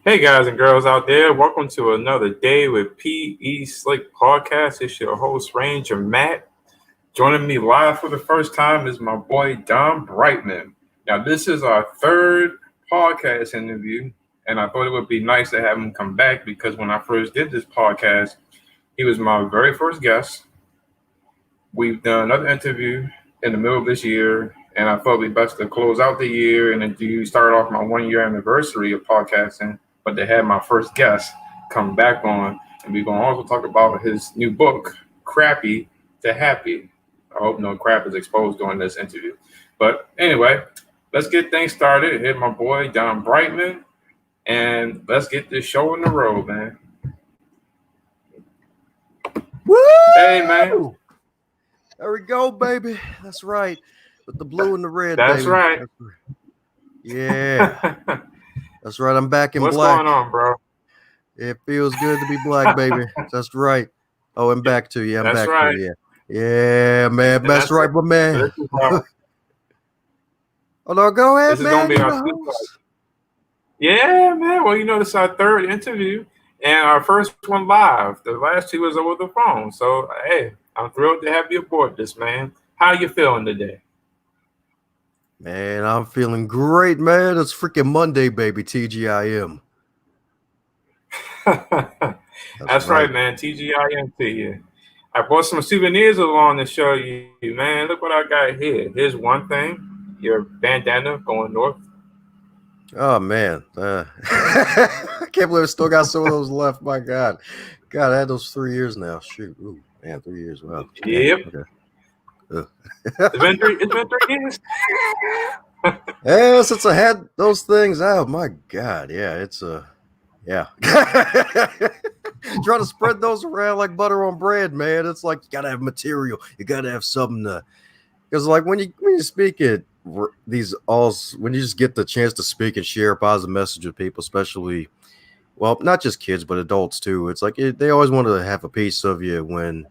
Hey guys and girls out there, welcome to another day with PE Slick Podcast. It's your host Ranger Matt. Joining me live for the first time is my boy Don Brightmon. Now this is our third podcast interview, and I thought it would be nice to have him come back because when I first did this podcast, he was my very first guest. We've done another interview in the middle of this year, and I thought it'd be best to close out the year and then do start off my 1 year anniversary of podcasting. But to have my first guest come back on, and we're gonna also talk about his new book, Crappy to Happy. I hope no crap is exposed during this interview. But anyway, let's get things started. Hit my boy Don Brightmon, and let's get this show on the road, man. Woo! Hey, man. There we go, baby. That's right. With the blue and the red, That's baby. right. Yeah. That's right. I'm back in What's black. going on, bro? It feels good to be black, baby. That's right. Oh, and back to you. I'm That's back right. to you. Yeah, man. And That's right, my man. Oh, no, go ahead, This is man. gonna be our Yeah, man. Well, this is our third interview and our first one live. The last two was over the phone. So, hey, I'm thrilled to have you aboard this, man. How you feeling today? Man, I'm feeling great, man. It's freaking Monday, baby. TGIM. That's right, man. TGIM to you. I brought some souvenirs along to show you, man. Look what I got here. Here's one thing. Your bandana going north. Oh, man. I can't believe I still got some of those left. My God. God, I had those 3 years now. Shoot. Ooh, man, 3 years. Wow. Yep. Okay. It's been 3 years. Yeah, since I had those things out, my God, yeah, yeah. Trying to spread those around like butter on bread, man. It's like you gotta have material. You gotta have something to, because like when you speak at when you just get the chance to speak and share a positive message with people, especially, well, not just kids but adults too. It's like they always want to have a piece of you when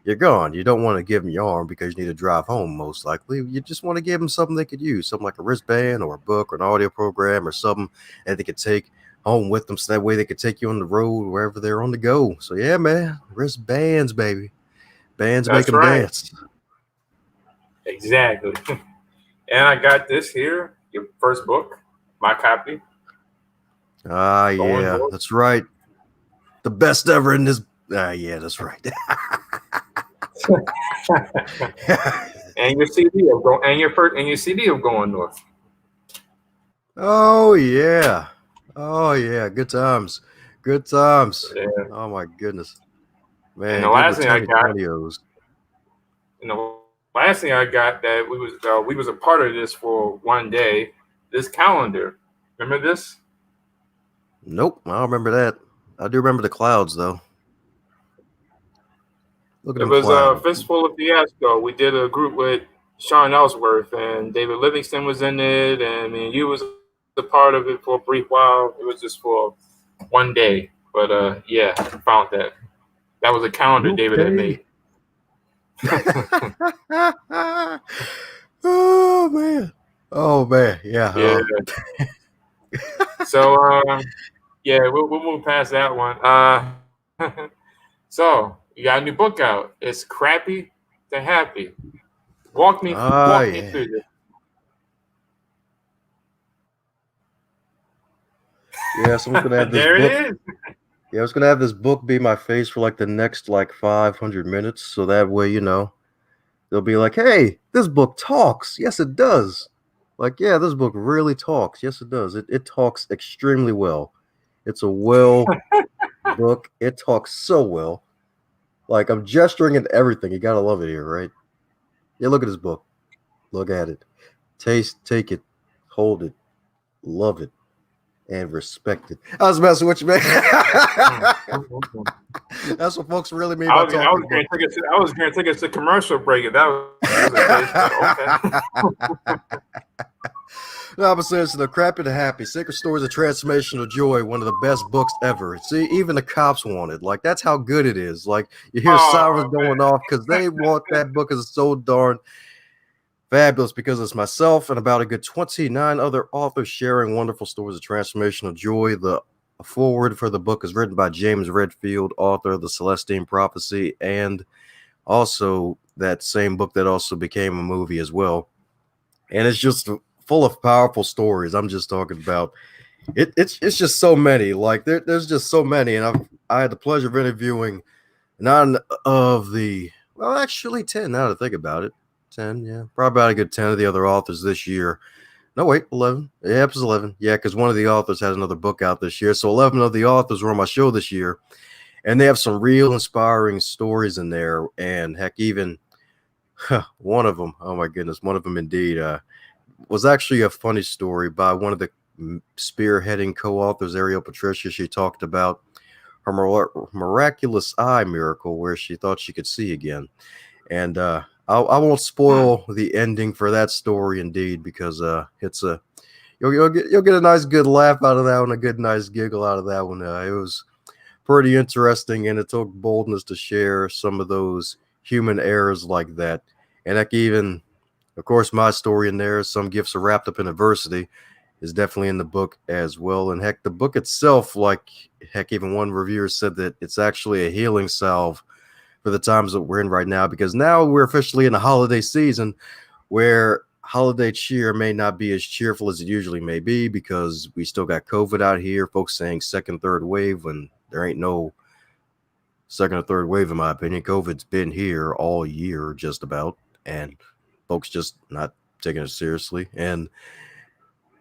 you're gone. You don't want to give them your arm because you need to drive home, most likely. You just want to give them something they could use, something like a wristband or a book or an audio program or something that they could take home with them so that way they could take you on the road wherever they're on the go. So, yeah, man, wristbands, baby. Bands make them dance. Exactly. And I got this here, your first book, my copy. Ah, yeah, that's right. The best ever in this. Yeah, that's right. And your CD of going north. Oh yeah, good times. Yeah. Oh my goodness, man. And the last thing I got that we was a part of this for one day. This calendar, remember this? Nope, I don't remember that. I do remember the clouds though. It was a Fistful of Fiasco. We did a group with Sean Ellsworth and David Livingston was in it, and I mean you was a part of it for a brief while. It was just for one day, but yeah, I found that. That was a calendar David had made. Oh man, yeah. So yeah, we'll move past that one. So you got a new book out. It's Crappy to Happy. Walk me through this. Yeah, so I'm gonna have this there book. It is. Yeah, I was gonna have this book be my face for like the next 500 minutes, so that way they'll be like, "Hey, this book talks." Yes, it does. Like, yeah, this book really talks. Yes, it does. It talks extremely well. It's a book. It talks so well. Like, I'm gesturing at everything. You gotta love it here, right? Yeah, look at this book. Look at it. Take it, hold it, love it, and respect it. I was messing with you, man. That's what folks really mean by talking. I was going to take us to commercial break. That was the case, but okay. No, I'm saying the Crappy to Happy, Sacred Stories of Transformational Joy, one of the best books ever. See, even the cops want it. Like, that's how good it is. Like, you hear sirens going off because they want that book because it's so darn fabulous, because it's myself and about a good 29 other authors sharing wonderful stories of transformational joy. The A foreword for the book is written by James Redfield, author of The Celestine Prophecy, and also that same book that also became a movie as well. And it's just full of powerful stories. I'm just talking about it. It's just so many. Like there's just so many, and I had the pleasure of interviewing none of the well, actually 10. Now to think about it, 10. Yeah, probably about a good 10 of the other authors this year. No, wait, 11. Yeah, it was 11. Yeah, because one of the authors had another book out this year. So 11 of the authors were on my show this year. And they have some real inspiring stories in there. And heck, even one of them, oh my goodness, one of them indeed, was actually a funny story by one of the spearheading co-authors, Ariel Patricia. She talked about her miraculous eye miracle where she thought she could see again. And I won't spoil the ending for that story, indeed, because it's a you'll get a nice good laugh out of that one, a good nice giggle out of that one. It was pretty interesting, and it took boldness to share some of those human errors like that. And like even, of course, my story in there, some gifts are wrapped up in adversity, is definitely in the book as well. And heck, the book itself, like heck, even one reviewer said that it's actually a healing salve for the times that we're in right now, because now we're officially in the holiday season where holiday cheer may not be as cheerful as it usually may be because we still got COVID out here. Folks saying second, third wave when there ain't no second or third wave, in my opinion. COVID's been here all year, just about, and folks just not taking it seriously. And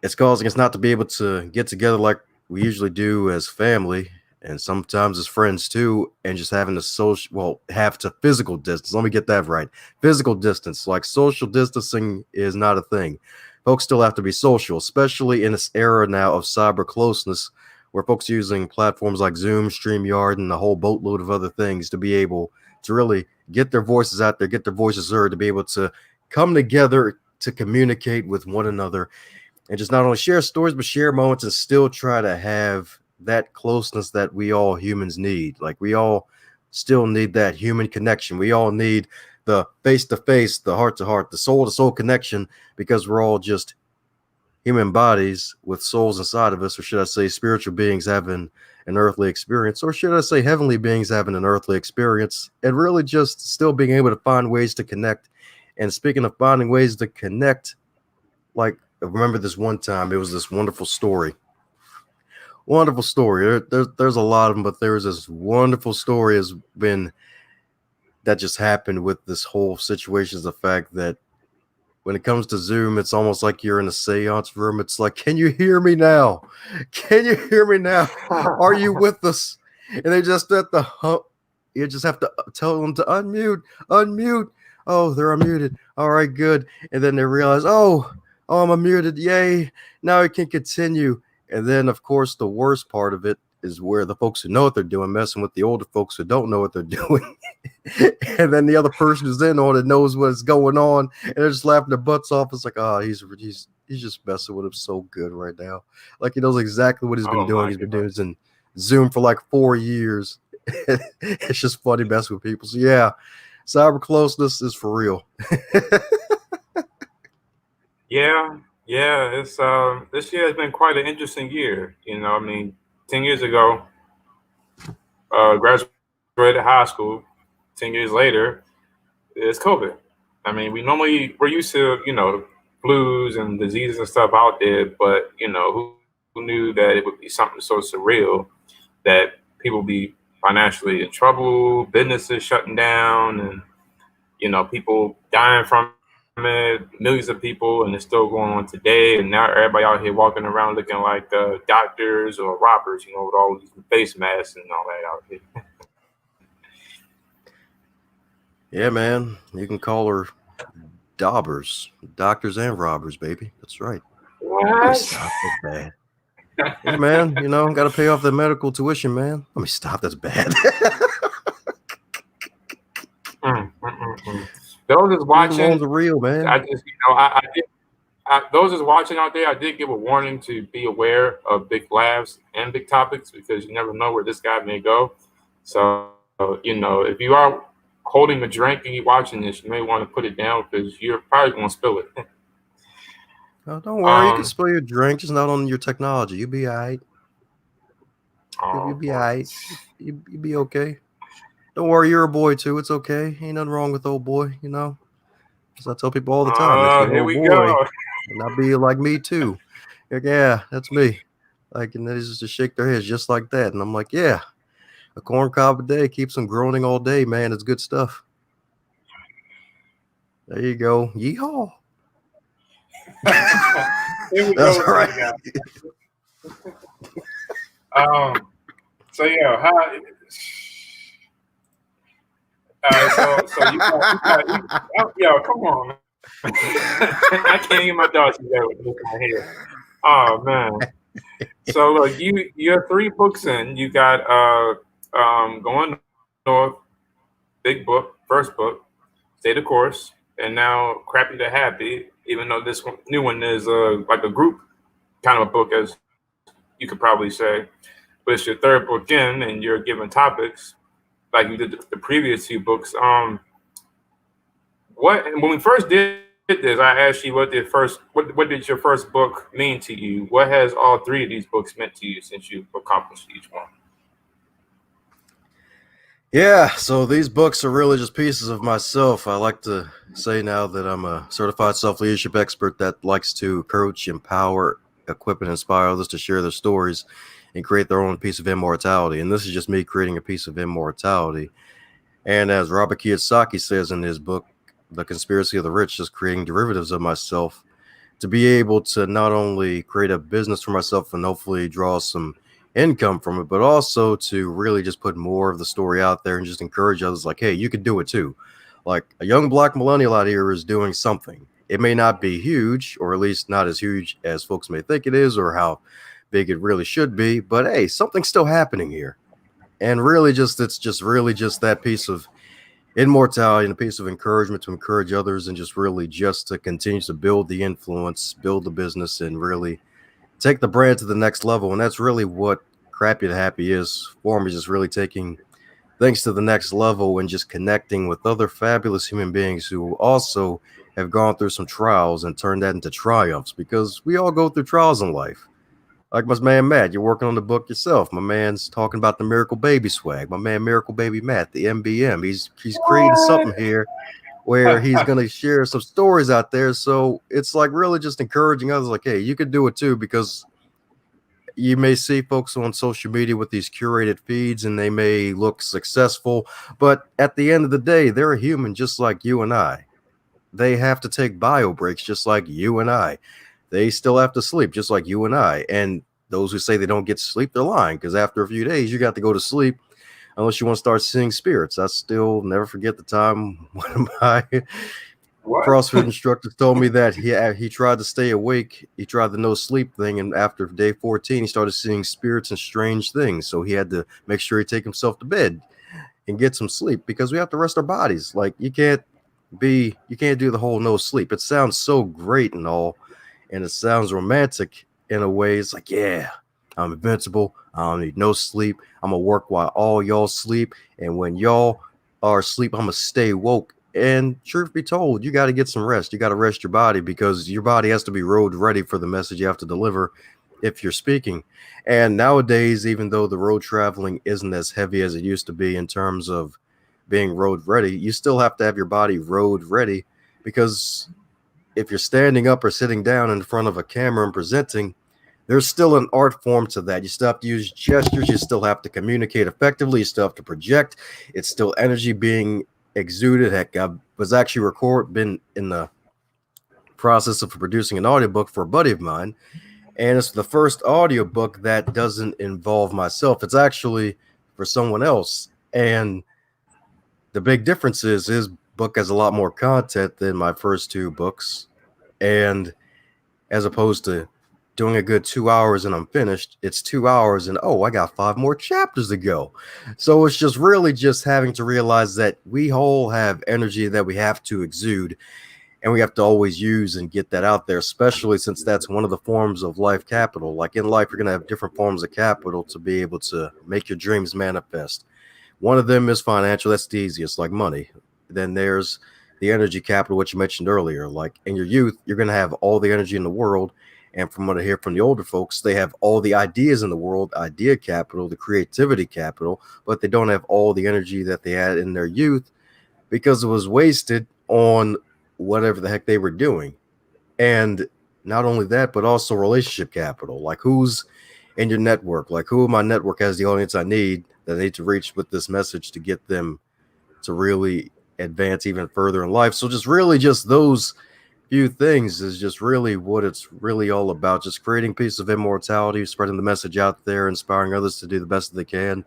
it's causing us not to be able to get together like we usually do as family and sometimes as friends too, and just having to have to physical distance. Let me get that right. Physical distance, like social distancing is not a thing. Folks still have to be social, especially in this era now of cyber closeness, where folks are using platforms like Zoom, StreamYard, and a whole boatload of other things to be able to really get their voices out there, get their voices heard, to be able to come together to communicate with one another and just not only share stories, but share moments and still try to have that closeness that we all humans need. Like we all still need that human connection. We all need the face to face, the heart to heart, the soul to soul connection, because we're all just human bodies with souls inside of us, or should I say spiritual beings having an earthly experience, or should I say heavenly beings having an earthly experience, and really just still being able to find ways to connect. And speaking of finding ways to connect, like I remember this one time, it was this wonderful story. Wonderful story. There's a lot of them, but there's this wonderful story has been that just happened with this whole situation. Is the fact that when it comes to Zoom, it's almost like you're in a seance room. It's like, can you hear me now? Can you hear me now? Are you with us? And they just at the you just have to tell them to unmute. Oh, they're unmuted. All right, good. And then they realize, oh, I'm unmuted. Yay. Now I can continue. And then, of course, the worst part of it is where the folks who know what they're doing messing with the older folks who don't know what they're doing. And then the other person who's in on it knows what's going on, and they're just laughing their butts off. It's like, oh, he's just messing with him so good right now. Like he knows exactly what he's been doing. He's been doing this in Zoom for like 4 years. It's just funny messing with people. So yeah, cyber closeness is for real. Yeah, it's this year has been quite an interesting year. You know, I mean, 10 years ago, graduated high school. 10 years later, it's COVID. I mean, we're used to flus and diseases and stuff out there, but who knew that it would be something so surreal that people be financially in trouble, businesses shutting down, and people dying from it, millions of people, and it's still going on today. And now everybody out here walking around looking like doctors or robbers, with all these face masks and all that out here. Yeah, man, you can call her daubers, doctors and robbers, baby. That's right. Let me stop. That's bad. Yeah, man, got to pay off the medical tuition, man. Let me stop. That's bad. Those is watching. The loans are real, man. I just, those is watching out there. I did give a warning to be aware of big laughs and big topics because you never know where this guy may go. So, if you are holding a drink and you're watching this, you may want to put it down because you're probably going to spill it. Oh, don't worry. You can spill your drink, just not on your technology. You'll be all right. You'll Oh be all boy. right. You'll be okay. Don't worry, you're a boy too. It's okay. Ain't nothing wrong with old boy, you know. As I tell people all the time, if you're an Here old we go. boy, and I'll be like me too. Like, yeah, that's me. Like, and they just shake their heads just like that. And I'm like, yeah, a corn cob a day keeps them groaning all day, man. It's good stuff. There you go. Yeehaw. Here we That's go all with right. that guy. So yeah, how? So yo, come on, man. I can't even my dog today with this in my head. Oh man. So look, you're 3 books in. You got Going North, big book, first book, Stay the Course, and now Crappy to Happy. Even though this new one is like a group kind of a book, as you could probably say, but it's your third book in, and you're given topics like you did the previous 2 books. What when we first did this, I asked you what did your first book mean to you? What has all 3 of these books meant to you since you've accomplished each one? Yeah, so these books are really just pieces of myself. I like to say now that I'm a certified self leadership expert that likes to coach, empower, equip, and inspire others to share their stories and create their own piece of immortality. And this is just me creating a piece of immortality. And as Robert Kiyosaki says in his book, The Conspiracy of the Rich, just creating derivatives of myself to be able to not only create a business for myself and hopefully draw some income from it, but also to really just put more of the story out there and just encourage others like, hey, you can do it too. Like a young black millennial out here is doing something. It may not be huge, or at least not as huge as folks may think it is, or how big it really should be, but hey, something's still happening here. And really just it's just really just that piece of immortality and a piece of encouragement to encourage others and just really just to continue to build the influence, build the business, and really take the brand to the next level. And that's really what Crappy to Happy is for me, just really taking things to the next level and just connecting with other fabulous human beings who also have gone through some trials and turned that into triumphs, because we all go through trials in life. Like my man Matt, you're working on the book yourself. My man's talking about the Miracle Baby swag. My man Miracle Baby Matt, the MBM. He's creating something here where he's gonna share some stories out there. So it's like really just encouraging others, like, hey, you could do it too, because you may see folks on social media with these curated feeds and they may look successful, but at the end of the day, they're a human just like you and I. They have to take bio breaks just like you and I. They still have to sleep just like you and I. And those who say they don't get sleep, they're lying, because after a few days, you got to go to sleep unless you want to start seeing spirits. I still never forget the time one of my What? CrossFit instructors told me that he tried to stay awake. He tried the no sleep thing. And after day 14, he started seeing spirits and strange things. So he had to make sure he take himself to bed and get some sleep, because we have to rest our bodies. Like you can't do the whole no sleep. It sounds so great and all, and it sounds romantic in a way. It's like, yeah, I'm invincible. I don't need no sleep. I'm gonna work while all y'all sleep, and when y'all are asleep, I'm gonna stay woke. And truth be told, you got to get some rest. You got to rest your body, because your body has to be road ready for the message you have to deliver if you're speaking. And nowadays, even though the road traveling isn't as heavy as it used to be in terms of being road ready, you still have to have your body road ready, because if you're standing up or sitting down in front of a camera and presenting, there's still an art form to that. You still have to use gestures. You still have to communicate effectively. You still have to project. It's still energy being exuded. Heck, I was actually been in the process of producing an audiobook for a buddy of mine, and it's the first audiobook that doesn't involve myself. It's actually for someone else. And the big difference is his book has a lot more content than my first 2 books. And as opposed to doing a good 2 hours and I'm finished, it's 2 hours and I got 5 more chapters to go. So it's just really just having to realize that we all have energy that we have to exude, and we have to always use and get that out there, especially since that's one of the forms of life capital. Like in life, you're going to have different forms of capital to be able to make your dreams manifest. One of them is financial. That's the easiest, like money. Then there's the energy capital, which you mentioned earlier. Like in your youth, you're going to have all the energy in the world. And from what I hear from the older folks, they have all the ideas in the world, idea capital, the creativity capital, but they don't have all the energy that they had in their youth because it was wasted on whatever the heck they were doing. And not only that, but also relationship capital. Like who's in your network? Like who in my network has the audience I need that I need to reach with this message to get them to really advance even further in life. So just really just those few things is just really what it's really all about. Just creating peace of immortality, spreading the message out there, inspiring others to do the best that they can,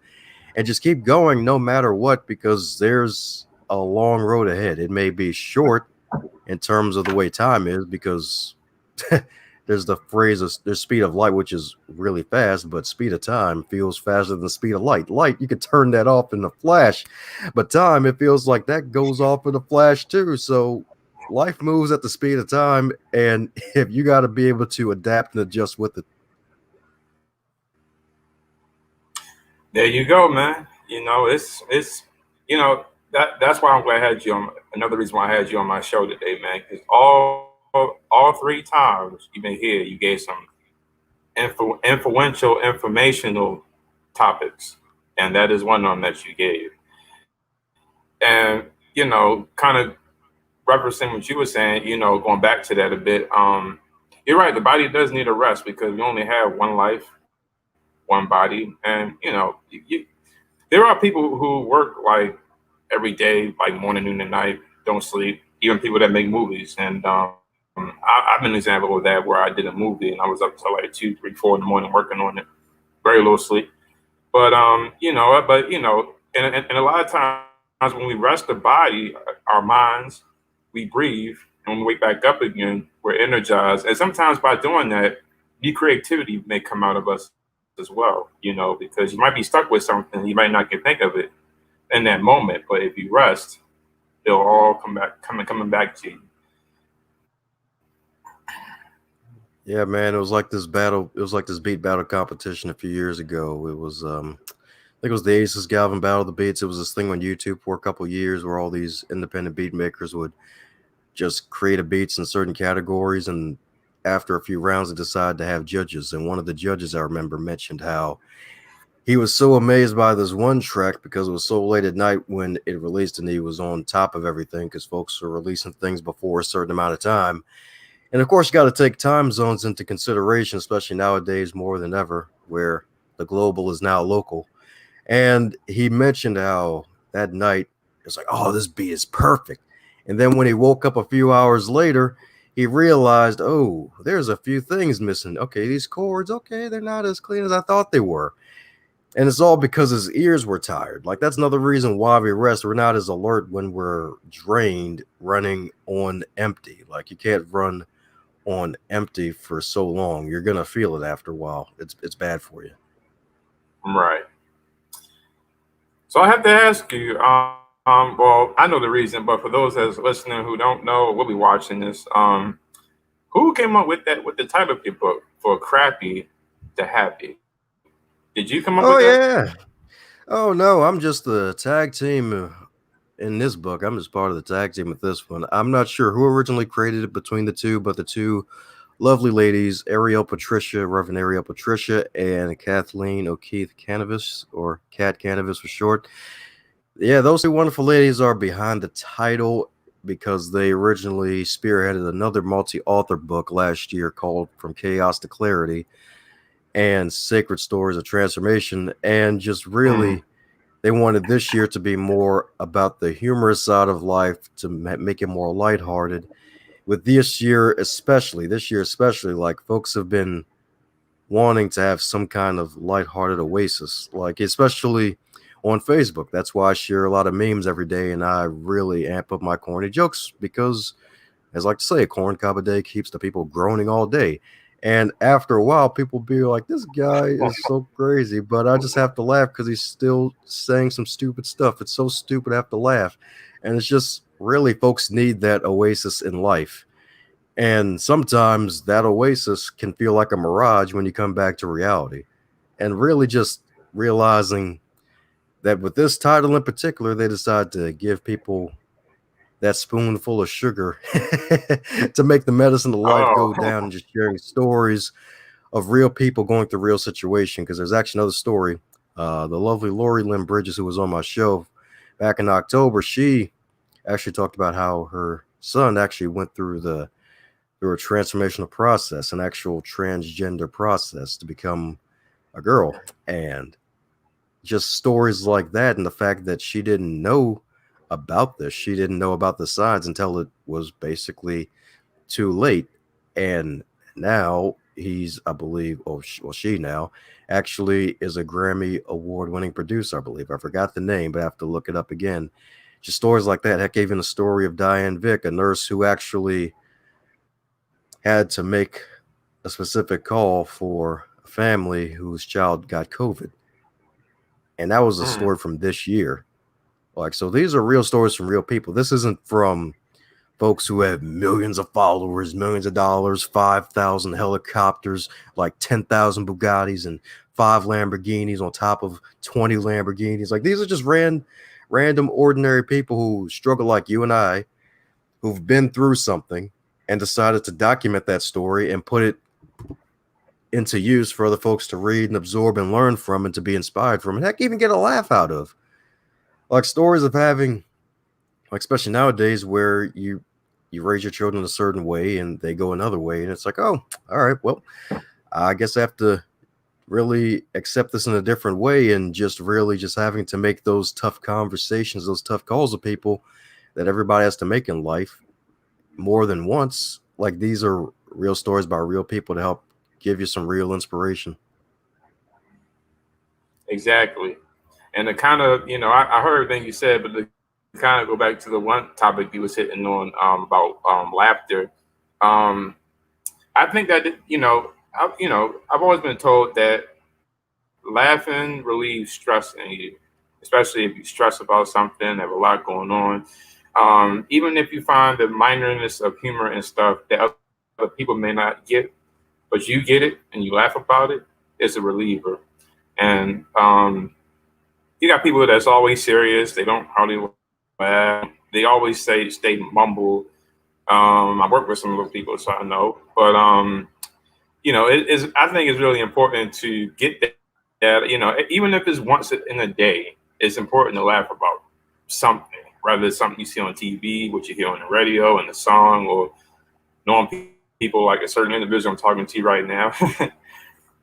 and just keep going no matter what, because there's a long road ahead. It may be short in terms of the way time is, because there's the phrase of there's speed of light, which is really fast, but speed of time feels faster than the speed of light. Light, you could turn that off in a flash, but time, it feels like that goes off in a flash too. So life moves at the speed of time, and if you got to be able to adapt and adjust with it. There you go, man. It's that's why I'm glad I had you on. Another reason why I had you on my show today, man, because all three times you've been here, you gave some influential, informational topics, and that is one of them that you gave. And kind of referencing what you were saying, going back to that a bit. You're right. The body does need a rest because we only have one life, one body, and there are people who work like every day, like morning, noon, and night, don't sleep. Even people that make movies, and I'm an example of that, where I did a movie and I was up till like 2, 3, 4 in the morning working on it. Very little sleep, but and a lot of times when we rest the body, our minds, we breathe, and when we wake back up again, we're energized. And sometimes by doing that, new creativity may come out of us as well. Because you might be stuck with something, you might not can think of it in that moment, but if you rest, they'll all coming back to you. Yeah, man, it was like this battle. It was like this beat battle competition a few years ago. It was, I think it was the Aces Galvin Battle of the Beats. It was this thing on YouTube for a couple of years where all these independent beat makers would just create a beats in certain categories, and after a few rounds, they decided to have judges. And one of the judges I remember mentioned how he was so amazed by this one track because it was so late at night when it released, and he was on top of everything because folks are releasing things before a certain amount of time. And of course, you got to take time zones into consideration, especially nowadays more than ever, where the global is now local. And he mentioned how that night it's like, oh, this beat is perfect. And then when he woke up a few hours later, he realized, oh, there's a few things missing. Okay, these chords, okay, they're not as clean as I thought they were. And it's all because his ears were tired. Like, that's another reason why we rest. We're not as alert when we're drained running on empty. Like, you can't run on empty for so long. You're gonna feel it after a while. It's bad for you. Right. So I have to ask you. Well, I know the reason, but for those that's listening who don't know, we'll be watching this. Who came up with that, with the title of your book, For Crappy to Happy? Did you come up with Oh that? yeah. Oh no, I'm just the tag team in this book. I'm just part of the tag team with this one. I'm not sure who originally created it between the two, but the two lovely ladies, Reverend Ariel Patricia, and Kathleen O'Keefe Cannabis, or Cat Cannabis for short. Yeah, those two wonderful ladies are behind the title because they originally spearheaded another multi-author book last year called From Chaos to Clarity and Sacred Stories of Transformation. And just really, they wanted this year to be more about the humorous side of life, to make it more lighthearted. With this year especially, like folks have been wanting to have some kind of lighthearted oasis, like especially on Facebook. That's why I share a lot of memes every day, and I really amp up my corny jokes because, as I like to say, a corn cob a day keeps the people groaning all day. And after a while, people be like, "This guy is so crazy," but I just have to laugh because he's still saying some stupid stuff. It's so stupid I have to laugh, and it's just really folks need that oasis in life. And sometimes that oasis can feel like a mirage when you come back to reality. And really just realizing that with this title in particular, they decide to give people that spoonful of sugar to make the medicine of life Oh, go down, and just sharing stories of real people going through real situation. Because there's actually another story. The lovely Lori Lynn Bridges, who was on my show back in October, she actually talked about how her son actually went through a transformational process, an actual transgender process to become a girl. And just stories like that, and the fact that she didn't know about this, she didn't know about the signs until it was basically too late. And now he's, I believe, she now actually is a Grammy award winning producer, I believe. I forgot the name, but I have to look it up again. Just stories like that. Heck, even the story of Diane Vick, a nurse who actually had to make a specific call for a family whose child got COVID. And that was a story from this year. Like, so these are real stories from real people. This isn't from folks who have millions of followers, millions of dollars, 5,000 helicopters, like 10,000 Bugattis and 5 Lamborghinis on top of 20 Lamborghinis. Like, these are just random, ordinary people who struggle like you and I, who've been through something and decided to document that story and put it into use for other folks to read and absorb and learn from, and to be inspired from, and heck, even get a laugh out of. Like, stories of having, like, especially nowadays, where you raise your children a certain way and they go another way, and it's like, oh, all right, well, I guess I have to really accept this in a different way, and just really just having to make those tough conversations, those tough calls with people that everybody has to make in life more than once. Like, these are real stories by real people to help give you some real inspiration. exactly. And to kind of, I heard everything you said, but to kind of go back to the one topic you was hitting on about laughter. Um, I think that I've always been told that laughing relieves stress in you, especially if you stress about something, have a lot going on. Even if you find the minorness of humor and stuff that other people may not get, but you get it and you laugh about it, it's a reliever. And you got people that's always serious. They don't hardly laugh. They always stay mumble. I work with some of those people, so I know. But it is. I think it's really important to get that. Even if it's once in a day, it's important to laugh about something, rather than something you see on TV, what you hear on the radio, and the song, or knowing people like a certain individual I'm talking to right now.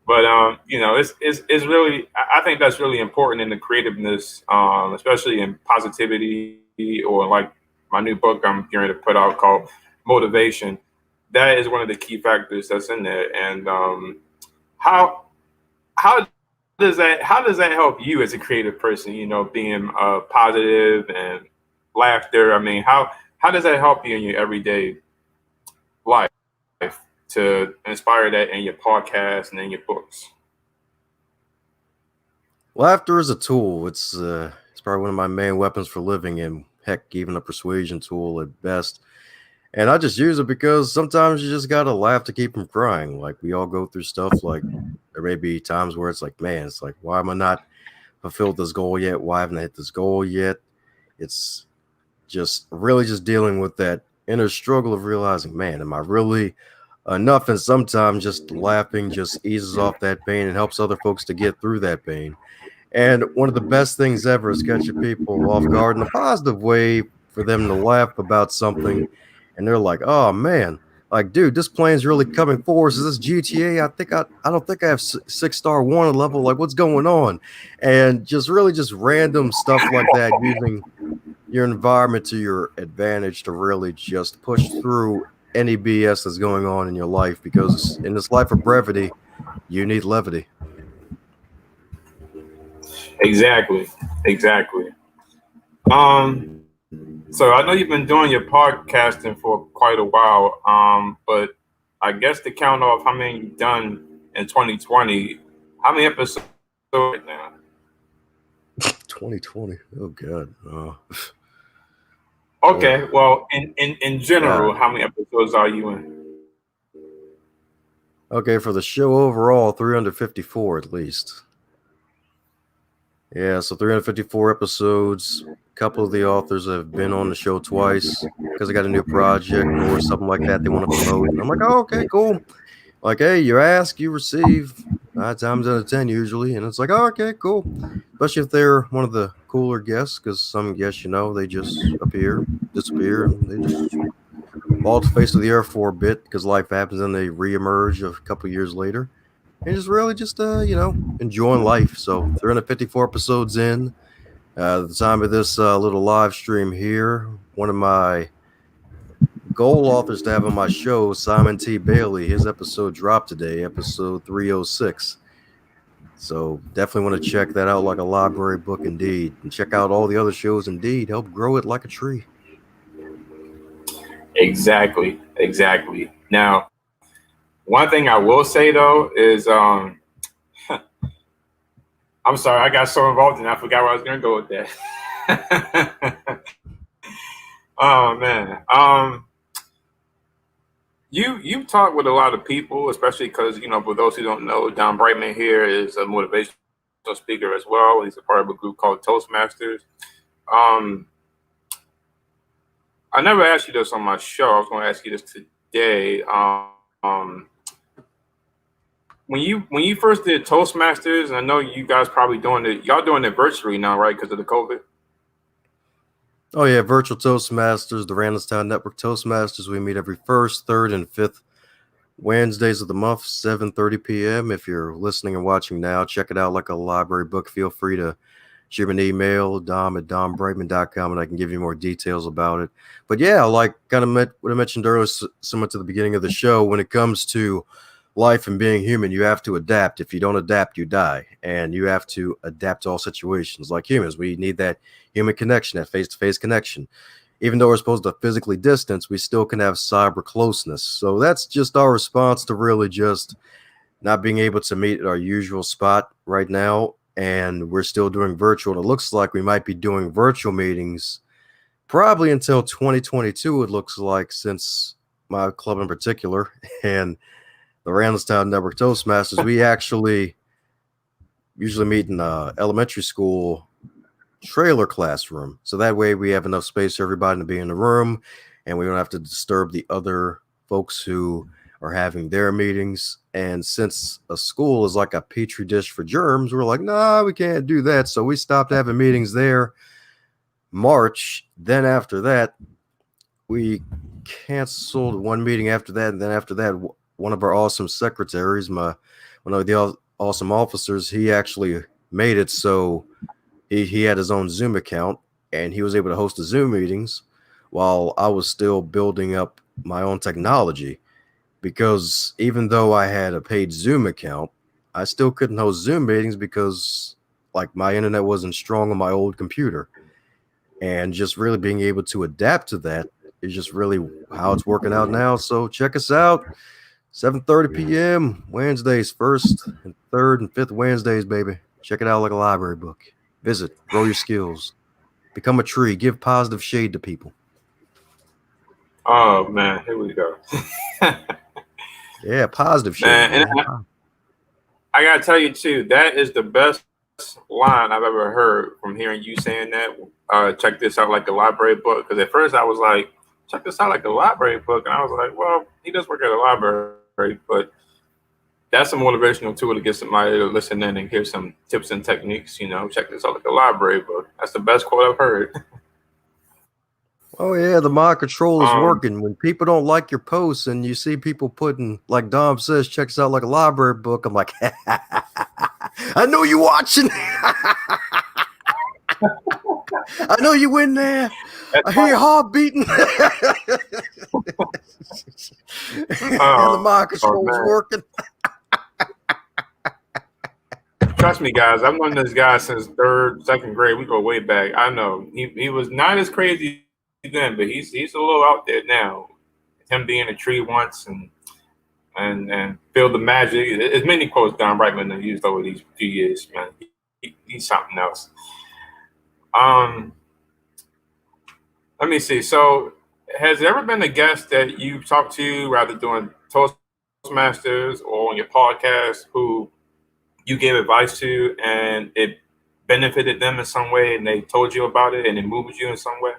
But it's really, I think that's really important in the creativeness, especially in positivity, or like my new book I'm going to put out called Motivation. That is one of the key factors that's in there. And how how how does that help you as a creative person? Being positive and laughter. I mean, how does that help you in your everyday life to inspire that in your podcast and in your books? Laughter is a tool. It's probably one of my main weapons for living, and heck, even a persuasion tool at best. And I just use it because sometimes you just gotta laugh to keep from crying. Like, we all go through stuff. Like, there may be times where it's like, man, it's like, why am I not fulfilled this goal yet? Why haven't I hit this goal yet? It's just really just dealing with that inner struggle of realizing, man, am I really enough? And sometimes just laughing just eases off that pain and helps other folks to get through that pain. And one of the best things ever is catching people off guard in a positive way, for them to laugh about something, and they're like, "Oh man, like, dude, this plane's really coming for us. Is this GTA? I don't think I have 6-star warning level. Like, what's going on?" And just really just random stuff like that, using your environment to your advantage to really just push through any BS that's going on in your life. Because in this life of brevity, you need levity. Exactly, exactly. Um, so I know you've been doing your podcasting for quite a while, but I guess to count off how many you've done in 2020, how many episodes right now? 2020. Oh God. Okay, Oh well, in general, God. how many episodes are you in? Okay, for the show overall, 354 at least. Yeah, so 354 episodes. A couple of the authors have been on the show twice because they got a new project or something like that they want to promote. And I'm like, oh, okay, cool. Like, hey, you ask, you receive. 9 times out of 10 usually. And it's like, oh, okay, cool. Especially if they're one of the cooler guests, because some guests, they just appear, disappear, and they just fall to the face of the earth for a bit because life happens and they reemerge a couple years later. And just really just, enjoying life. So 354 episodes in. At the time of this little live stream here, one of my goal authors to have on my show, Simon T. Bailey, his episode dropped today, episode 306. So definitely want to check that out like a library book indeed. And check out all the other shows indeed. Help grow it like a tree. Exactly. Now, one thing I will say though is I'm sorry, I got so involved and I forgot where I was gonna go with that. Oh man. You talk with a lot of people, especially because, for those who don't know, Don Brightmon here is a motivational speaker as well. He's a part of a group called Toastmasters. I never asked you this on my show. I was going to ask you this today. When you first did Toastmasters, I know you guys probably y'all doing it virtually now, right? Because of the COVID. Oh yeah, virtual Toastmasters, the Randallstown Network Toastmasters. We meet every first, third, and fifth Wednesdays of the month, 7:30 p.m. If you're listening and watching now, check it out like a library book. Feel free to shoot me an email, dom@dombrightmon.com, and I can give you more details about it. But yeah, like kind of what I mentioned earlier, similar to the beginning of the show, when it comes to life and being human, you have to adapt. If you don't adapt, you die. And you have to adapt to all situations. Like humans, we need that human connection, that face-to-face connection. Even though we're supposed to physically distance, we still can have cyber closeness. So that's just our response to really just not being able to meet at our usual spot right now. And we're still doing virtual. And it looks like we might be doing virtual meetings probably until 2022, it looks like, since my club in particular and the Randallstown Network Toastmasters, we actually usually meet in elementary school trailer classroom. So that way we have enough space for everybody to be in the room and we don't have to disturb the other folks who are having their meetings. And since a school is like a petri dish for germs, we're like, nah, we can't do that. So we stopped having meetings there March. Then after that, we canceled one meeting after that. And then after that, one of our awesome secretaries, one of the awesome officers, he actually made it so he had his own Zoom account and he was able to host the Zoom meetings while I was still building up my own technology. Because even though I had a paid Zoom account, I still couldn't host Zoom meetings because like my internet wasn't strong on my old computer. And just really being able to adapt to that is just really how it's working out now. So check us out. 7:30 p.m. Wednesdays, first and third and fifth Wednesdays, baby. Check it out like a library book. Visit, grow your skills, become a tree, give positive shade to people. Oh man, here we go. Yeah, positive shade. Man, and I gotta tell you too, that is the best line I've ever heard from hearing you saying that. Check this out like a library book. Because at first I was like, check this out like a library book, and I was like, well, he does work at a library, but that's a motivational tool to get somebody to listen in and hear some tips and techniques. Check this out like a library book. That's the best quote I've heard. Oh yeah, the mind control is working. When people don't like your posts and you see people putting, like Dom says, check us out like a library book, I'm like, I know you watching. I know you in there. I hear your heart beating. The mind control is working. Trust me, guys. I've known this guy since third, second grade. We go way back. I know he was not as crazy then, but he's a little out there now. Him being a tree once and feel the magic. As many quotes Don Brightmon have used over these few years, man. He's something else. Let me see. So, has there ever been a guest that you've talked to, rather doing Toastmasters or on your podcast, who you gave advice to, and it benefited them in some way and they told you about it and it moved you in some way?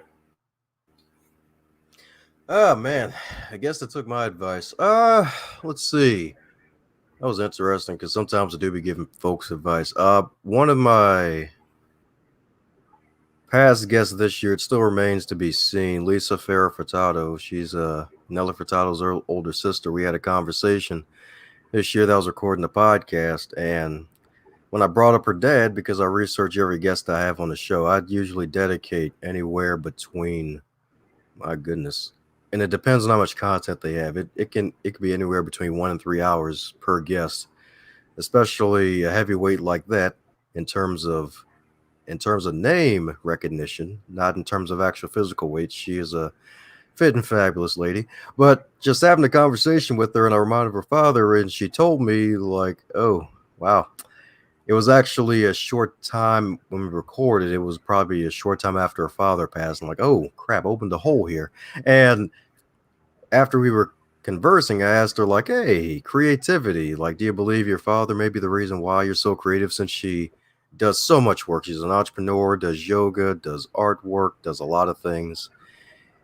Oh man, I guess they took my advice. Let's see. That was interesting because sometimes I do be giving folks advice. One of my past guests this year, it still remains to be seen. Lisa Farrah Furtado. She's Nelly Furtado's older sister. We had a conversation this year that was recording the podcast, and when I brought up her dad, because I research every guest I have on the show, I'd usually dedicate anywhere between, my goodness, and it depends on how much content they have. It can be anywhere between 1 and 3 hours per guest, especially a heavyweight like that in terms of name recognition, not in terms of actual physical weight. She is a fit and fabulous lady, but just having a conversation with her, and I reminded her father, and she told me like, oh wow, it was actually a short time when we recorded. It was probably a short time after her father passed. I'm like, oh crap, opened a hole here. And after we were conversing, I asked her like, hey, creativity, like, do you believe your father may be the reason why you're so creative, since she does so much work? She's an entrepreneur, does yoga, does artwork, does a lot of things.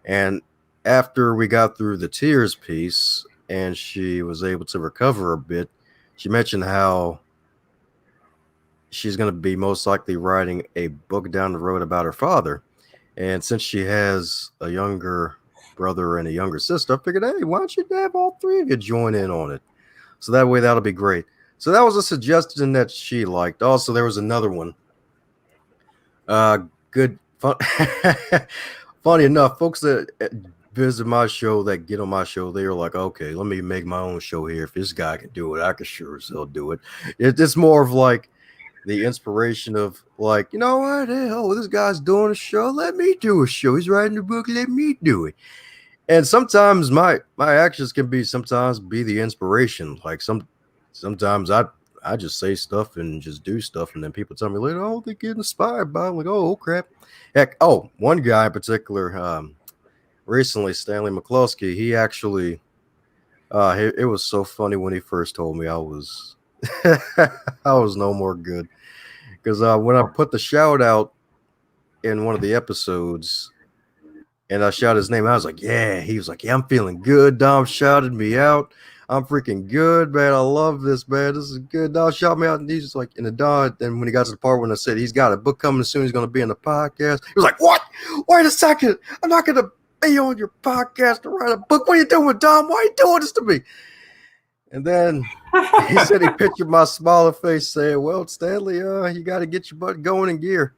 And after we got through the tears piece and she was able to recover a bit, she mentioned how she's going to be most likely writing a book down the road about her father. And since she has a younger brother and a younger sister, I figured, hey, why don't you have all three of you join in on it? So that way, that'll be great. So that was a suggestion that she liked. Also, there was another one. Good fun. Funny enough, folks that visit my show, that get on my show, they are like, okay, let me make my own show here. If this guy can do it, I can sure as hell do it. It's more of like the inspiration of like, you know what, hell, this guy's doing a show, let me do a show. He's writing a book, let me do it. And sometimes my actions can be the inspiration. Like sometimes I just say stuff and just do stuff, and then people tell me later, oh, they get inspired by it. I'm like, oh crap. Heck, one guy in particular, recently, Stanley McCluskey, he actually it was so funny when he first told me. I was I was no more good. Because when I put the shout out in one of the episodes and I shouted his name, I was like, yeah. He was like, yeah, I'm feeling good. Dom shouted me out. I'm freaking good, man. I love this, man. This is good. Dom shouted me out. And he's just like, in the Don. Then when he got to the part when I said he's got a book coming soon, he's going to be in the podcast. He was like, what? Wait a second. I'm not going to be on your podcast to write a book. What are you doing, Dom? Why are you doing this to me? And then he said he pictured my smiling face saying, well, Stanley, you got to get your butt going in gear.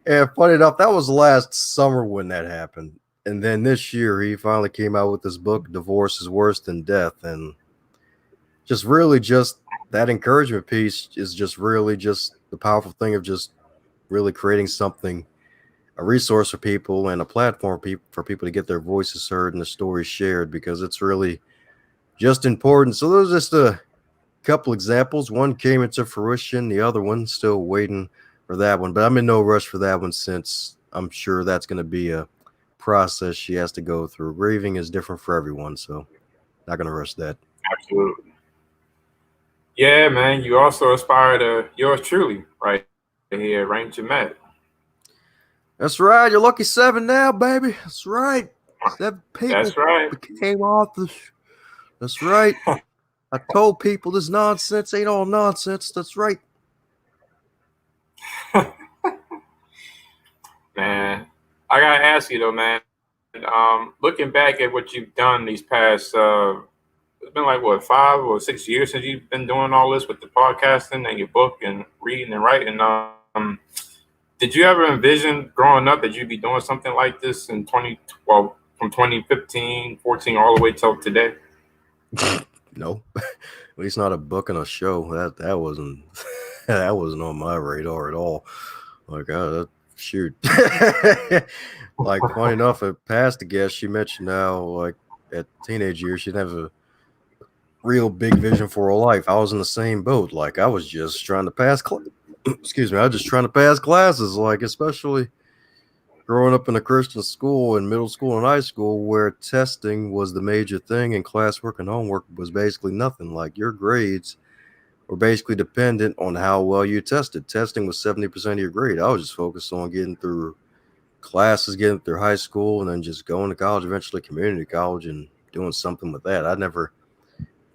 And funny enough, that was last summer when that happened. And then this year, he finally came out with this book, Divorce is Worse Than Death. And just really just that encouragement piece is just really just the powerful thing of just really creating something, a resource for people and a platform for people to get their voices heard and the stories shared, because it's really just important. So those are just a couple examples. One came into fruition, the other one still waiting for that one, but I'm in no rush for that one, since I'm sure that's going to be a process she has to go through. Grieving is different for everyone, so not going to rush that. Absolutely. Yeah, man. You also aspire to yours truly, right here, Ranger Matt. That's right. You're lucky 7 now, baby. That's right. 7 people That's right. became authors. That's right. I told people this nonsense ain't all nonsense. That's right. Man, I gotta ask you though, man. Looking back at what you've done these past, it's been like what 5 or 6 years since you've been doing all this with the podcasting and your book and reading and writing. Did you ever envision growing up that you'd be doing something like this in from 2015, 14, all the way till today? No, at least not a book and a show. That wasn't that wasn't on my radar at all. Like, shoot. Like, funny enough, a past guest, she mentioned now, like at teenage years, she'd have a real big vision for her life. I was in the same boat. Like, I was just trying to pass. Excuse me. I was just trying to pass classes. Like, especially growing up in a Christian school in middle school and high school, where testing was the major thing and classwork and homework was basically nothing. Like, your grades were basically dependent on how well you tested. Testing was 70% of your grade. I was just focused on getting through classes, getting through high school, and then just going to college, eventually community college, and doing something with that. I never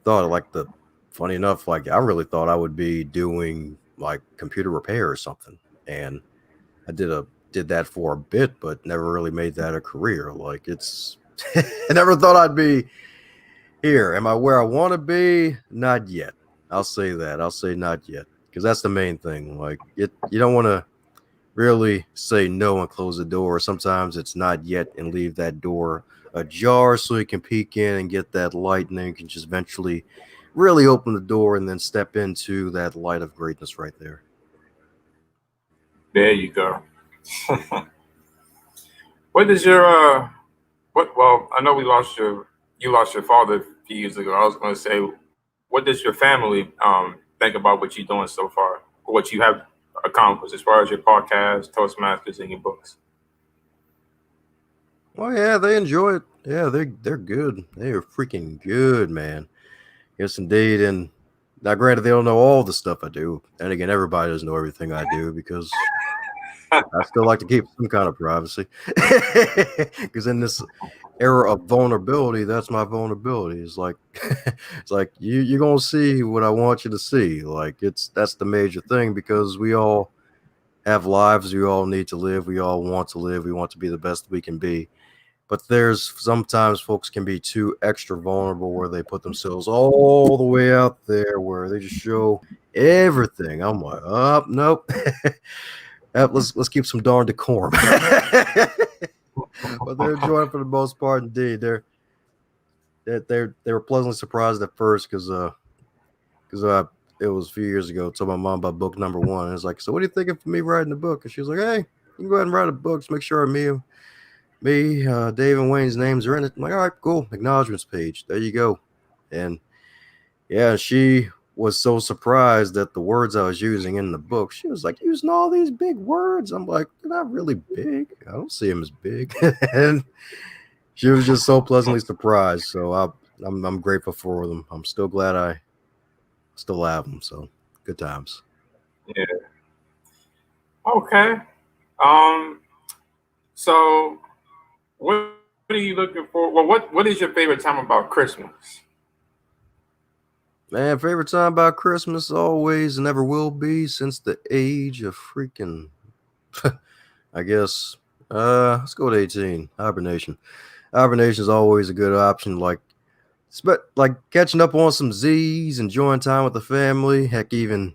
thought of like the funny enough, like I really thought I would be doing like computer repair or something. And I did that for a bit, but never really made that a career. Like it's I never thought I'd be here. Am I where I want to be? Not yet. I'll say that. I'll say not yet. Because that's the main thing. Like you don't want to really say no and close the door. Sometimes it's not yet and leave that door ajar so you can peek in and get that light, and then you can just eventually really open the door and then step into that light of greatness right there. There you go. What is your what? Well, I know you lost your father a few years ago. I was going to say, what does your family think about what you're doing so far, or what you have accomplished as far as your podcast, Toastmasters, and your books? Oh yeah, they enjoy it. Yeah, they're good. They are freaking good, man. Yes, indeed. And now, granted, they don't know all the stuff I do. And again, everybody doesn't know everything I do because I still like to keep some kind of privacy. Because in this era of vulnerability, that's my vulnerability. It's like it's like you're gonna see what I want you to see. Like that's the major thing because we all have lives, we all need to live, we all want to live, we want to be the best we can be. But there's sometimes folks can be too extra vulnerable where they put themselves all the way out there where they just show everything. I'm like, oh nope. Let's keep some darn decorum. But they're enjoying for the most part. Indeed, they were pleasantly surprised at first because it was a few years ago. I told my mom about book number one. And it's like, so what are you thinking for me writing the book? And she was like, hey, you can go ahead and write a book. Just make sure Dave and Wayne's names are in it. I'm like, all right, cool. Acknowledgements page. There you go. And yeah, she was so surprised at the words I was using in the book. She was like, using all these big words. I'm like, they're not really big. I don't see them as big. And she was just so pleasantly surprised. So I'm grateful for them. I'm still glad I still have them. So good times. Yeah. Okay. Um. So, what are you looking for? Well, what is your favorite time about Christmas? Man, favorite time about Christmas always and never will be since the age of freaking I guess let's go to 18. Hibernation. Hibernation is always a good option. Like catching up on some Z's, enjoying time with the family, heck even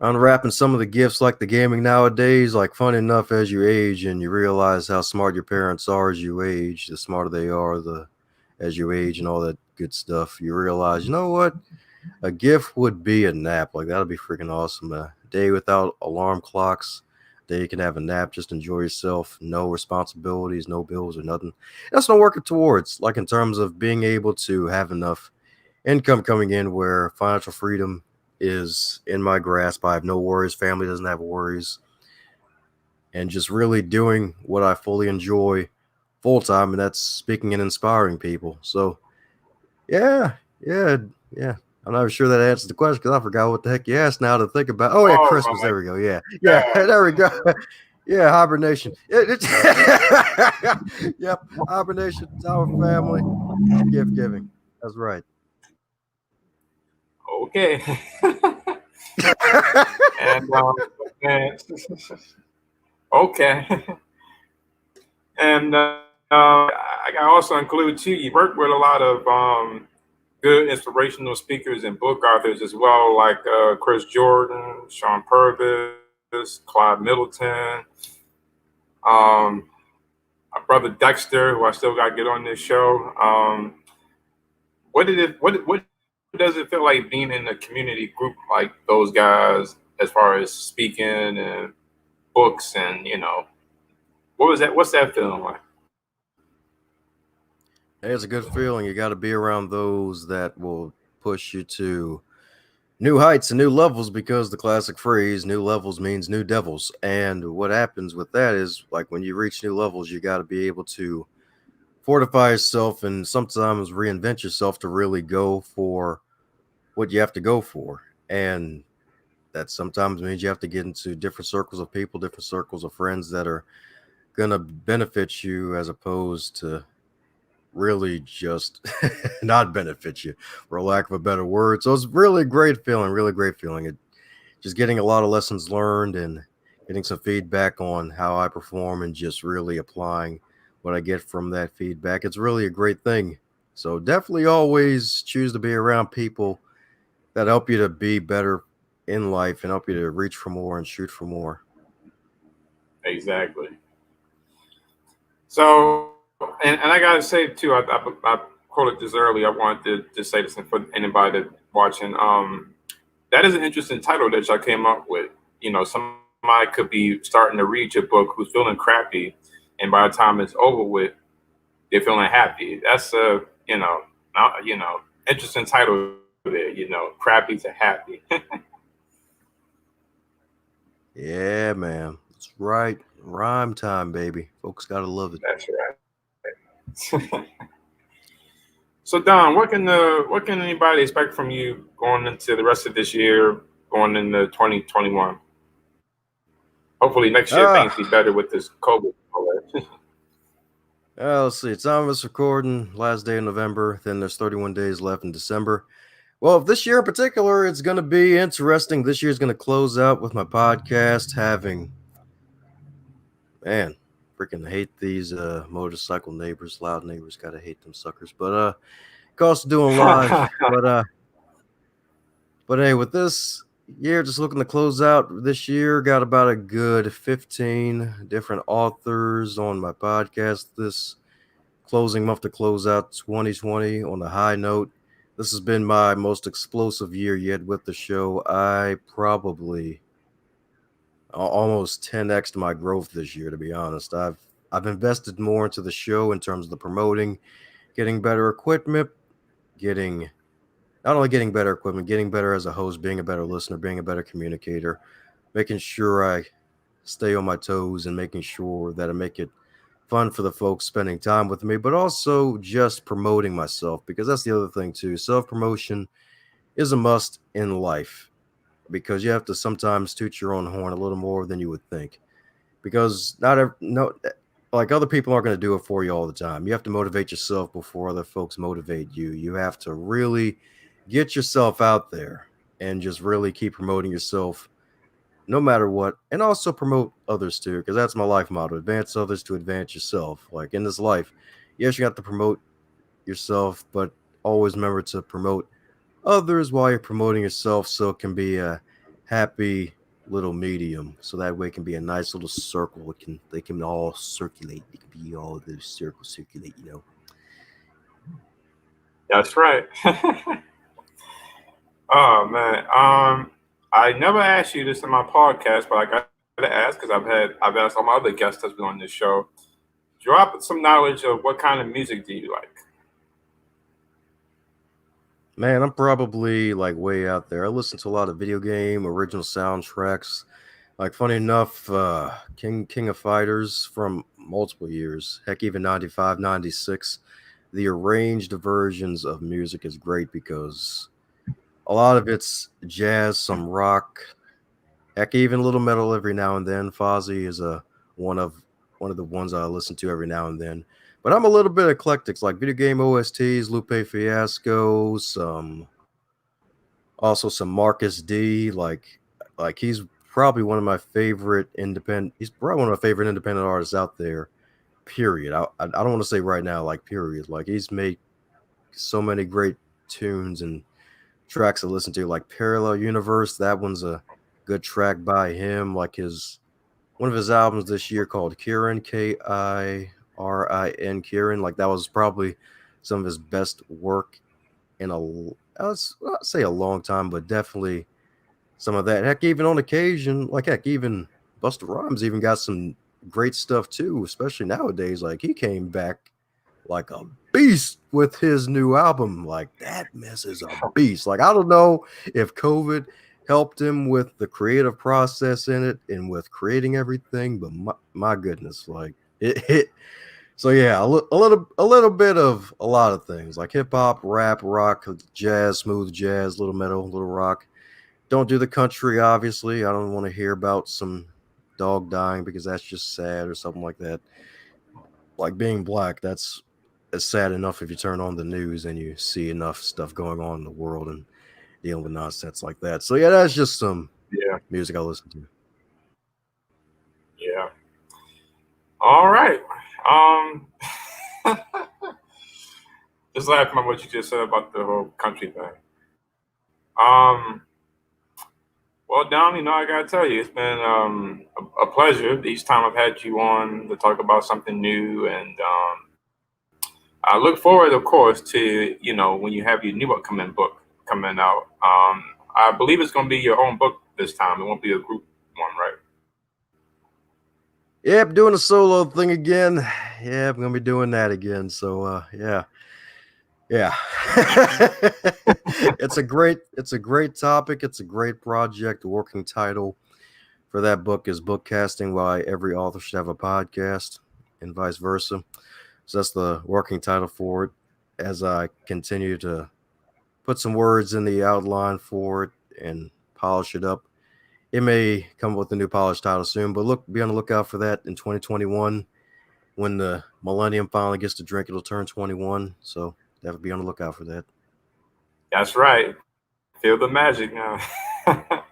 unwrapping some of the gifts like the gaming nowadays. Like fun enough as you age and you realize how smart your parents are as you age, the smarter they are as you age and all that good stuff. You realize, you know what? A gift would be a nap. Like that'd be freaking awesome. A day without alarm clocks. Day you can have a nap, just enjoy yourself. No responsibilities, no bills or nothing. That's what I'm working towards. Like in terms of being able to have enough income coming in where financial freedom is in my grasp. I have no worries. Family doesn't have worries. And just really doing what I fully enjoy full time, and that's speaking and inspiring people. So yeah, yeah, yeah. I'm not sure that answers the question because I forgot what the heck you asked now to think about. Oh yeah, Oh Christmas. my There we go. Yeah, yeah. God. There we go. Yeah, hibernation. Yep, hibernation, time with family, gift giving. That's right. Okay. and and okay. And I can also include too. You work with a lot of good inspirational speakers and book authors as well, like Chris Jordan, Sean Purvis, Clyde Middleton, um, my brother Dexter, who I still got to get on this show. What does it feel like being in a community group like those guys, as far as speaking and books and what was that? What's that feeling like? Hey, it's a good feeling. You got to be around those that will push you to new heights and new levels because the classic phrase, new levels means new devils. And what happens with that is like when you reach new levels, you got to be able to fortify yourself and sometimes reinvent yourself to really go for what you have to go for. And that sometimes means you have to get into different circles of people, different circles of friends that are going to benefit you as opposed to really just not benefit you, for lack of a better word. So it's really a great feeling, really great feeling. Just getting a lot of lessons learned and getting some feedback on how I perform and just really applying what I get from that feedback. It's really a great thing. So definitely always choose to be around people that help you to be better in life and help you to reach for more and shoot for more. Exactly. So, and I gotta say too, I quoted this earlier. I wanted to say this for anybody that watching. That is an interesting title that y'all came up with. You know, somebody could be starting to read your book who's feeling crappy, and by the time it's over with, they're feeling happy. That's a interesting title there. You know, crappy to happy. Yeah, man. That's right. Rhyme time, baby. Folks gotta love it. That's right. So Don, what can anybody expect from you going into the rest of this year, going into 2021? Hopefully next year things be Ah, better with this COVID. let's see. Time of this recording, last day of November. Then there's 31 days left in December. Well, this year in particular, it's going to be interesting. This year's going to close out with my podcast having, man, freaking hate these motorcycle neighbors, loud neighbors. Gotta hate them suckers. But cost of doing live. But hey, with this year, just looking to close out this year, got about a good 15 different authors on my podcast this closing month to close out 2020 on a high note. This has been my most explosive year yet with the show. I probably almost 10x my growth this year, to be honest. I've invested more into the show in terms of the promoting, getting better equipment, getting not only getting better equipment, getting better as a host, being a better listener, being a better communicator, making sure I stay on my toes and making sure that I make it fun for the folks spending time with me, but also just promoting myself because that's the other thing too. Self promotion is a must in life because you have to sometimes toot your own horn a little more than you would think because not every, no like other people aren't going to do it for you all the time. You have to motivate yourself before other folks motivate you. You have to really get yourself out there and just really keep promoting yourself no matter what, and also promote others too, because that's my life motto: advance others to advance yourself. Like in this life, yes, you have to promote yourself, but always remember to promote others while you're promoting yourself, so it can be a happy little medium. So that way, it can be a nice little circle. They can all circulate. It can be all the circles circulate. That's right. Oh man. I never asked you this in my podcast, but I got to ask because I've asked all my other guests that's been on this show. Drop some knowledge of what kind of music do you like? Man, I'm probably like way out there. I listen to a lot of video game original soundtracks. Like funny enough, King of Fighters from multiple years, heck even 95, 96. The arranged versions of music is great because a lot of it's jazz, some rock, heck even a little metal every now and then. Fozzy is a one of one of the ones I listen to every now and then. But I'm a little bit eclectic, like video game OSTs, Lupe Fiasco, some also some Marcus D. Like he's probably one of my favorite independent. He's probably one of my favorite independent artists out there. Period. I don't want to say right now, like period. Like he's made so many great tunes and tracks to listen to, like Parallel Universe. That one's a good track by him. Like his one of his albums this year called Kieran, Kirin, Kieran. Like that was probably some of his best work in I'd say a long time, but definitely some of that. Heck, even on occasion, like heck, even Busta Rhymes even got some great stuff too, especially nowadays. Like he came back like a beast with his new album. Like that mess is a beast. Like I don't know if COVID helped him with the creative process in it and with creating everything, but my goodness, like it So yeah, a little bit of a lot of things like hip hop, rap, rock, jazz, smooth jazz, little metal, little rock. Don't do the country, obviously. I don't want to hear about some dog dying because that's just sad or something like that. Like being black, that's sad enough if you turn on the news and you see enough stuff going on in the world and dealing with nonsense like that. So yeah, that's just some Yeah, music I listen to. yeah. All right. Um, just laughing at what you just said about the whole country thing. Um, well, Dom, I gotta tell you, it's been a pleasure each time I've had you on to talk about something new, and I look forward, of course, to when you have your new upcoming book coming out. I believe it's going to be your own book this time. It won't be a group one, right? Yep, doing a solo thing again. Yeah, I'm gonna be doing that again. So yeah. Yeah. It's a great topic. It's a great project. The working title for that book is Book Casting Why Every Author Should Have a Podcast and vice versa. So that's the working title for it as I continue to put some words in the outline for it and polish it up. It may come up with a new polished title soon, but be on the lookout for that in 2021 when the millennium finally gets to drink. It'll turn 21, so definitely be on the lookout for that. That's right. Feel the magic now. And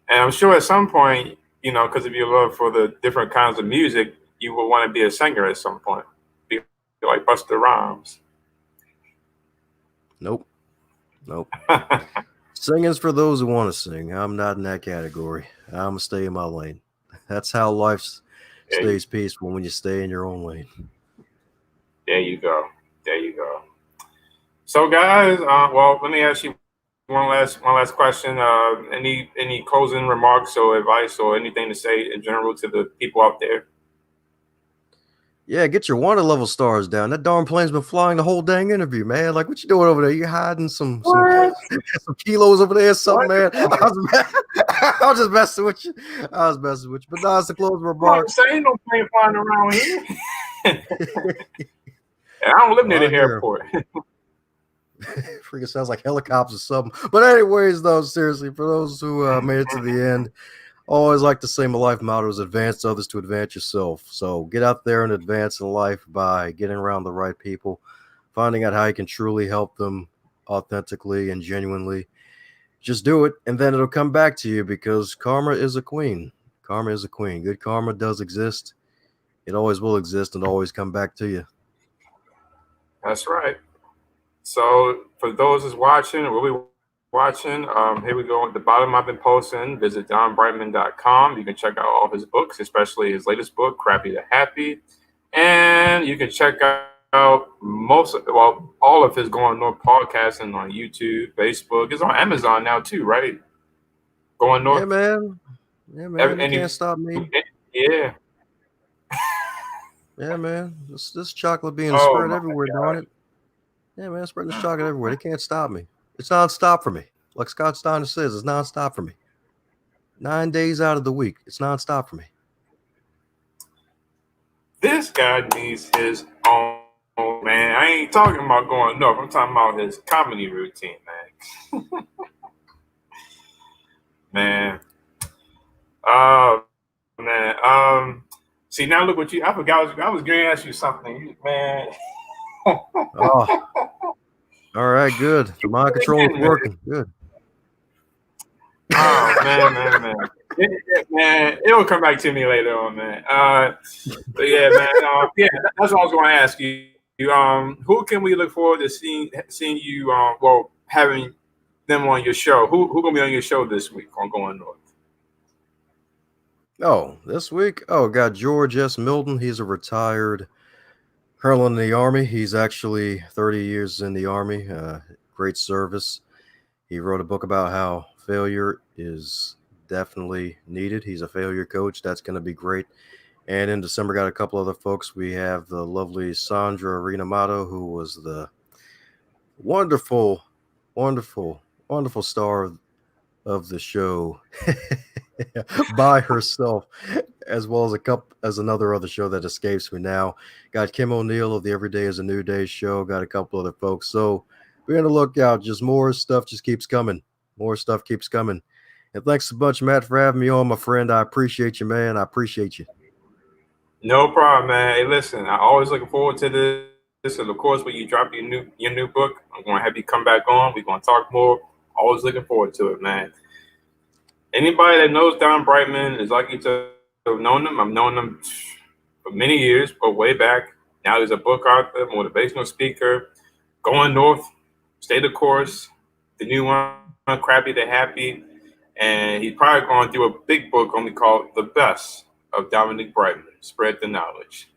I'm sure at some point, because of your love for the different kinds of music, you will want to be a singer at some point. Be like Busta Rhymes. Nope. Singing's for those who want to sing. I'm not in that category. I'm gonna stay in my lane. That's how life stays peaceful, when you stay in your own lane. There you go. So, guys, well, let me ask you one last question. Any closing remarks or advice or anything to say in general to the people out there? Yeah, get your water level stars down. That darn plane's been flying the whole dang interview, man. Like, what you doing over there? You hiding some some kilos over there or something, man? I was just messing with you. But no, it's the closing remarks. Ain't no plane flying around here. And I don't live near the airport. Freaking sounds like helicopters or something. But anyways, though, seriously, for those who made it to the end, I always like to say my life motto is advance others to advance yourself. So get out there and advance in life by getting around the right people, finding out how you can truly help them authentically and genuinely. Just do it, and then it'll come back to you because karma is a queen. Karma is a queen. Good karma does exist. It always will exist and always come back to you. That's right. So for those who's watching or will be watching, here we go. At the bottom, I've been posting. Visit donbrightmon.com. You can check out all his books, especially his latest book, Crappy to Happy. And you can check out all of his Going North podcasting on YouTube, Facebook. It's on Amazon now too, right? Going North. Yeah, man. You can't stop me. Yeah. Yeah, man. This chocolate being spread everywhere, darn it. Yeah, man, spreading this chocolate everywhere. They can't stop me. It's nonstop for me. Like Scott Steiner says, it's nonstop for me. 9 days out of the week, it's nonstop for me. This guy needs his own, man. I ain't talking about Going North. I'm talking about his comedy routine, man. Man. Man. See, now look what I forgot. I was going to ask you something, man. Oh. All right, good. The mind control is working. Good. Oh, man. Man, it'll come back to me later on, man. But yeah, man. Yeah, that's what I was going to ask you. Who can we look forward to seeing you? Having them on your show. Who gonna be on your show this week on Going North? Oh, this week? Oh, got George S. Milton. He's a retired colonel in the Army. He's actually 30 years in the Army. Great service. He wrote a book about how failure is definitely needed. He's a failure coach. That's going to be great. And in December, got a couple other folks. We have the lovely Sandra Renamato, who was the wonderful star of the show by herself. as well as another other show that escapes me now. Got Kim O'Neill of the Every Day is a New Day show. Got a couple other folks. So be on the lookout. Just more stuff just keeps coming. More stuff keeps coming. And thanks a bunch, Matt, for having me on, my friend. I appreciate you, man. I appreciate you. No problem, man. Hey, listen, I always looking forward to this. And of course, when you drop your new book, I'm going to have you come back on. We're going to talk more. Always looking forward to it, man. Anybody that knows Don Brightmon is lucky to have known him. I've known him for many years, but way back. Now he's a book author, motivational speaker, going north, stay the course, the new one, Crappy to Happy. And he's probably going through a big book only called The Best of Dominic Brightmon. Spread the knowledge.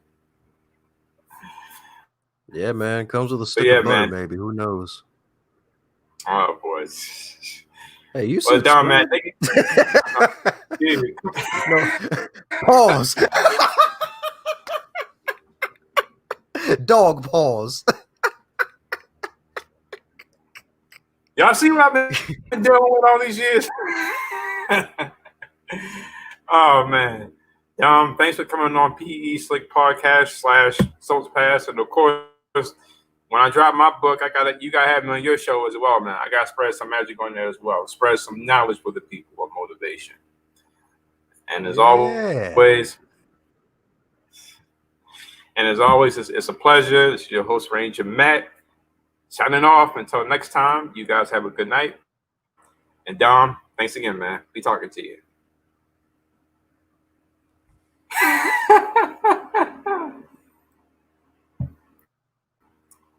Yeah, man. Comes with a stick of butter, maybe. Who knows? Oh, boy. Hey, you said Don, man, thank you. No. Pause. Dog pause. Y'all see what I've been dealing with all these years? Oh, man. Thanks for coming on PE Slick Podcast / Soul's Pass. And of course, when I drop my book, you gotta have me on your show as well, man. I gotta spread some magic on there as well. Spread some knowledge for the people of motivation. And as always, it's a pleasure. It's your host, Ranger Matt. Signing off. Until next time, you guys have a good night. And Dom, thanks again, man. Be talking to you.